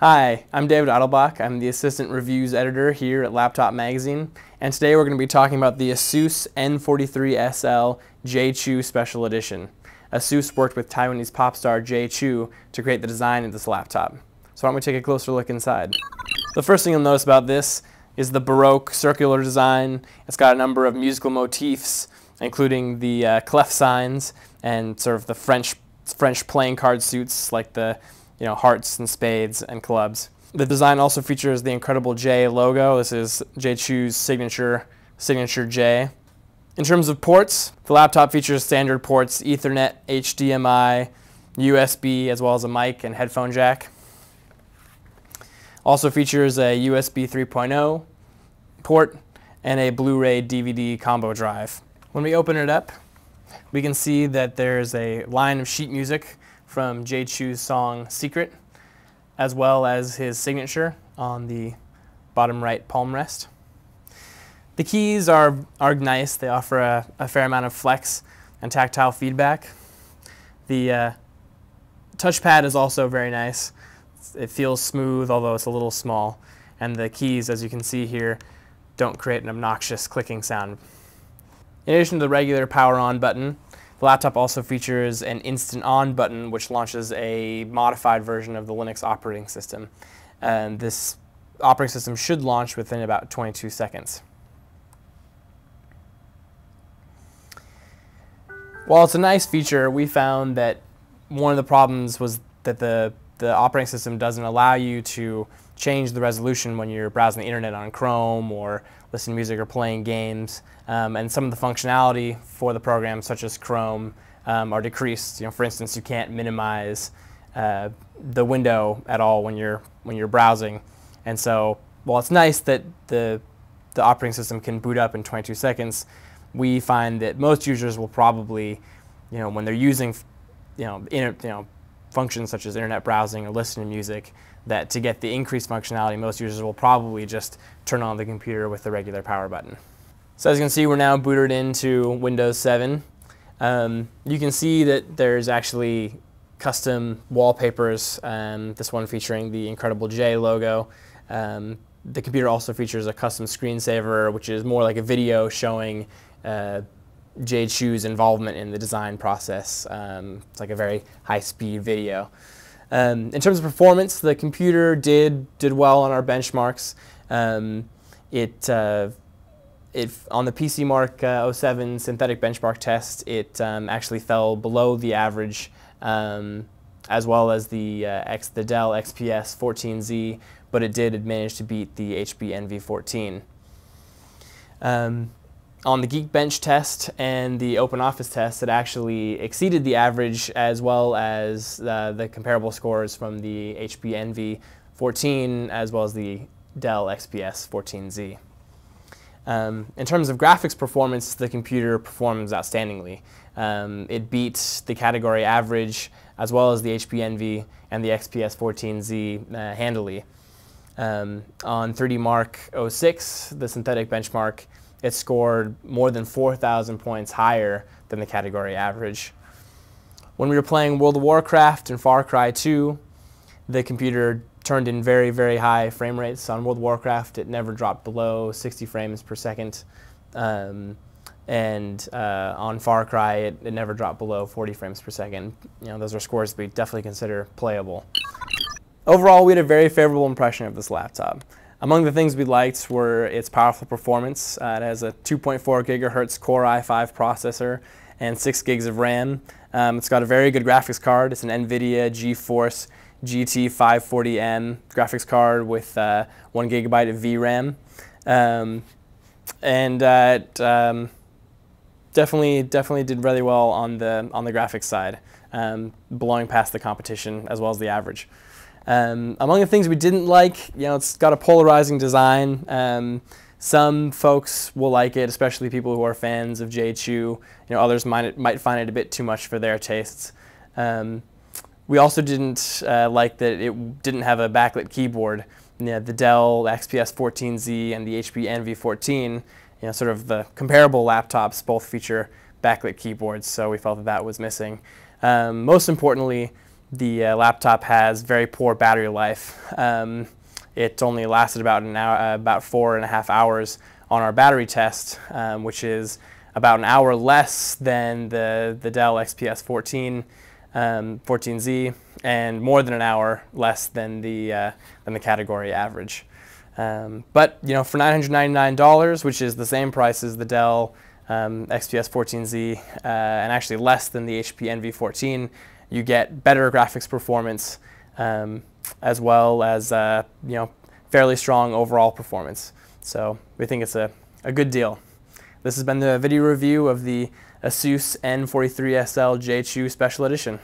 Hi, I'm David Adelbach. I'm the Assistant Reviews Editor here at Laptop Magazine, and today we're going to be talking about the ASUS N43SL Jay Chou Special Edition. ASUS worked with Taiwanese pop star Jay Chou to create the design of this laptop. So why don't we take a closer look inside. The first thing you'll notice about this is the Baroque circular design. It's got a number of musical motifs, including the clef signs and sort of the French playing card suits like the hearts and spades and clubs. The design also features the incredible J logo. This is Jay Chou's signature J. In terms of ports, the laptop features standard ports, Ethernet, HDMI, USB, as well as a mic and headphone jack. Also features a USB 3.0 port and a Blu-ray DVD combo drive. When we open it up, we can see that there's a line of sheet music from Jay Chou's song Secret, as well as his signature on the bottom right palm rest. The keys are nice. They offer a fair amount of flex and tactile feedback. The touchpad is also very nice. It feels smooth, although it's a little small. And the keys, as you can see here, don't create an obnoxious clicking sound. In addition to the regular power on button, the laptop also features an instant on button, which launches a modified version of the Linux operating system. And this operating system should launch within about 22 seconds. While it's a nice feature, we found that one of the problems was that the operating system doesn't allow you to change the resolution when you're browsing the internet on Chrome or listening to music or playing games. And some of the functionality for the program, such as Chrome, are decreased. For instance, you can't minimize the window at all when you're browsing. And so, while it's nice that the operating system can boot up in 22 seconds, we find that most users will probably, when they're using, functions such as internet browsing or listening to music, that to get the increased functionality, most users will probably just turn on the computer with the regular power button. So as you can see, we're now booted into Windows 7. You can see that there's actually custom wallpapers, this one featuring the incredible J logo. The computer also features a custom screensaver, which is more like a video showing Jay Chou's involvement in the design process. It's like a very high-speed video. In terms of performance, the computer did well on our benchmarks. On the PC Mark 07 synthetic benchmark test, it actually fell below the average, as well as the Dell XPS 14Z, but it did manage to beat the HP NV14. On the Geekbench test and the OpenOffice test, it actually exceeded the average, as well as the comparable scores from the HP NV14 as well as the Dell XPS 14Z. In terms of graphics performance, the computer performs outstandingly. It beat the category average as well as the HP Envy and the XPS 14Z handily. On 3D Mark 06, the synthetic benchmark, it scored more than 4,000 points higher than the category average. When we were playing World of Warcraft and Far Cry 2, the computer turned in very, very high frame rates. On World of Warcraft, it never dropped below 60 frames per second. On Far Cry, it never dropped below 40 frames per second. Those are scores we definitely consider playable. Overall, we had a very favorable impression of this laptop. Among the things we liked were its powerful performance. It has a 2.4 gigahertz Core i5 processor and 6 gigs of RAM. It's got a very good graphics card. It's an NVIDIA GeForce GT 540M graphics card with 1 gigabyte of VRAM. It definitely did really well on the graphics side, blowing past the competition as well as the average. Among the things we didn't like, it's got a polarizing design. Some folks will like it, especially people who are fans of Jay Chou. Others might find it a bit too much for their tastes. We also didn't like that it didn't have a backlit keyboard. The Dell XPS 14Z and the HP NV14, sort of the comparable laptops, both feature backlit keyboards, so we felt that was missing. Most importantly, the laptop has very poor battery life. It only lasted about an hour, about 4.5 hours on our battery test, which is about an hour less than the Dell XPS 14Z, and more than an hour less than the category average. But you know, for $999, which is the same price as the Dell XPS 14Z, and actually less than the HP Envy 14, you get better graphics performance, as well as you know, fairly strong overall performance. So we think it's a good deal. This has been the video review of the ASUS N43SL Jay Chou Special Edition.